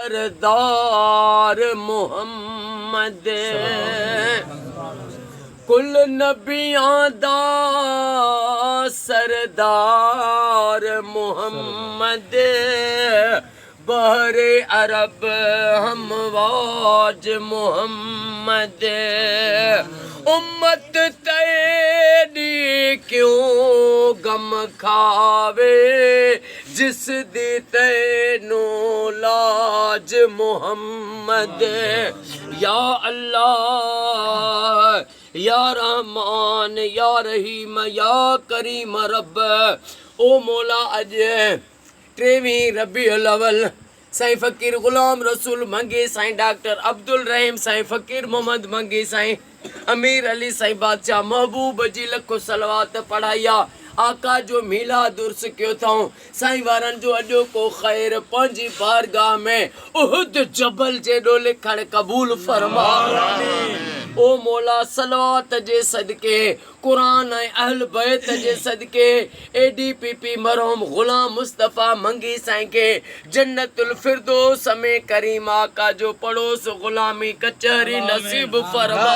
सरदार मोहम्मद कुल नबियां दा सरदार मोहम्मद बहरे अरब हमवाज मोहम्मद उम्मत तेरी क्यों गम खावे जिस दी तैनू लाज मोहम्मद या अल्लाह या रहमान या रहीम या करीम रब ओ मौला अज 23 रबीउल अव्वल साईं फ़कीर ग़ुलाम रसूल मंगी साईं डॉक्टर अब्दुल रहीम साईं फ़कीर मोहम्मद मंगी साईं अमीर अली साईं बादशाह महबूब जी लखो सलवात पढ़ाया आका जो मीलाद उर्स कयो अथऊं साईं वारनि जो अॼो को ख़ैर पंहिंजी बारगाह में उहुद जबल जेॾो लिखण क़बूल फरमा ओ मौला सलवात जे सदके कुरान ऐं अहल बैत जे सदके ADPP मरहूम ग़ुलाम मुस्तफ़ा मंगी साईं के जन्नतुल फिरदौस में करीम आका जो पड़ोस ग़ुलामी कचहरी नसीब फरमा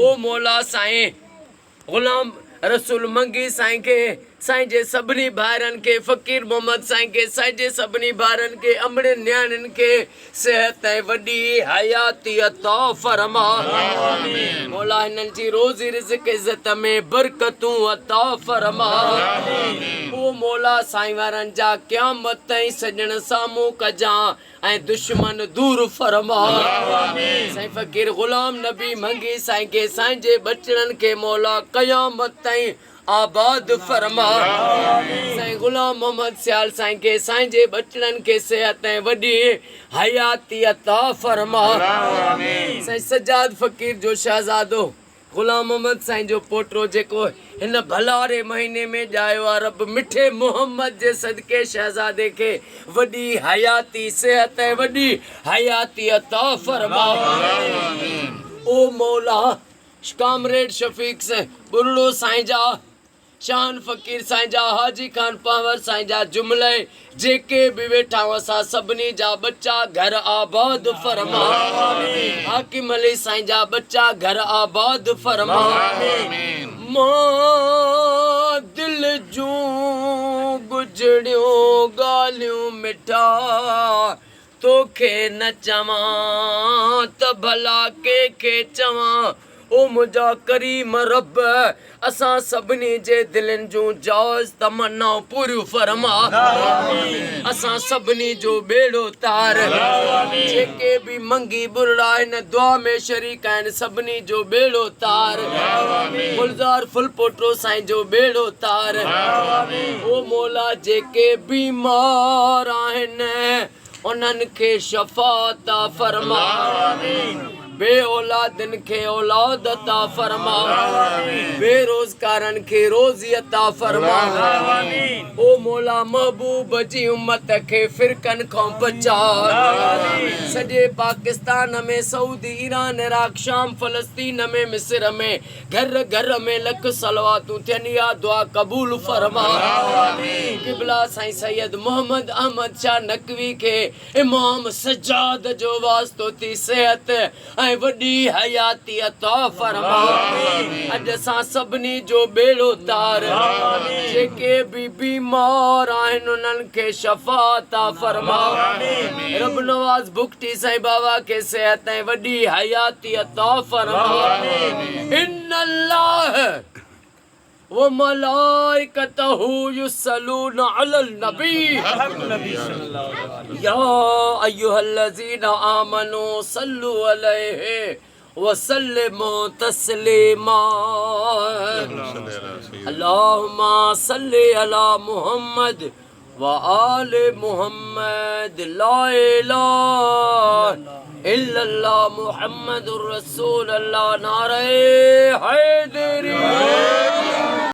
ओ मौला साईं ग़ुलाम रसूल मंगी साईं के साईं जे सभिनी भाइरनि के फ़कीर मोहम्मद साईं के साईं जे सभिनी भाइरनि के अमड़े न्याणियुनि के सेहत ऐं वॾी हयाती अता फरमा मौला हिननि जी रोज़ी रिज़्क़ इज़्ज़त में बरकतूं अता फरमा ओ मौला साईं वारनि जा क़यामत ताईं सॼण साम्हूं कजां ऐं दुश्मन दूर फरमा साईं फ़कीर ग़ुलाम नबी मंगी साईं के साईं जे बचड़नि के मौला क़यामत ताईं आबाद फरमा साईं ग़ुलाम मोहम्मद सियाल साईं के साईं जे बचड़नि के सेहत ऐं वॾी हयाती अता फरमा साईं सजाद फ़कीर जो शहज़ादो ग़ुलाम मोहम्मद साईं जो पोटो जेको हिन भलारे महीने में ॼायो आहे रब मिठे मोहम्मद जे सदके शहज़ादे खे वॾी हयाती सेहत ऐं वॾी हयाती अता फरमा ओ मौला कामरेड शफ़ीक साईं बुरड़ो साईं जा शान फ़कीर साईं जा हाजी खान पावर साईं जा जुमिले जेके बि वेठा असां सभिनी जा बच्चा घर आबाद फरमा हाकिम अली साईं जा बच्चा घर आबाद फरमा मां दिल जूं गुजड़ियूं ॻाल्हियूं मिठा तोखे न चवां त भला कंहिंखे चवां ओ मुंहिंजा करीम रब असां सभिनी जे दिलनि जूं जाइज़ तमन्नाऊं पूरियूं फरमा असां सभिनी जो बेड़ो तार जेके बि मंगी बुरड़ा हिन दुआ में शरीक आहिनि सभिनी जो बेड़ो तार गुलज़ार फुल पोटो साईं जो बेड़ो तार ओ मौला जेके बीमार आहिनि उन्हनि खे शफ़ात फरमा बे औलादनि खे औलाद अता फरमा बेरोज़गारनि खे रोज़ी अता फरमा ओ मौला महबूब जी उम्मत खे फ़िरक़नि खां बचा सॼे पाकिस्तान में सऊदी ईरान इराक शाम फ़लस्तीन में मिस्र में घर घर में लख सलवातूं थियनि या दुआ क़बूल फरमा क़िबला साईं सैयद मोहम्मद अहमद शाह नकवी खे इमाम सज्जाद जो वास्तो थी सेहत ऐं वॾी हयाती अता फरमा अॼु असां सभिनी जो बेड़ो तार जेके बि बीमार आहिनि उन्हनि खे शफ़ा अता फरमा रब नवाज़ बुखटी साईं बाबा खे सेहत ऐं वॾी हयाती अता फरमा इन्नल्लाह व मलाइकतहू युसल्लून अलल नबी या अय्युहल्लज़ीना आमनू सल्लु अलैहि व सल्लिमू तस्लीमा अल्लाहुम्मा सल्लि अला मुहम्मद व आले मुहम्मद ला इलाहा इल्लल्लाह मुहम्मदुर रसूलुल्लाह नारे हैदरी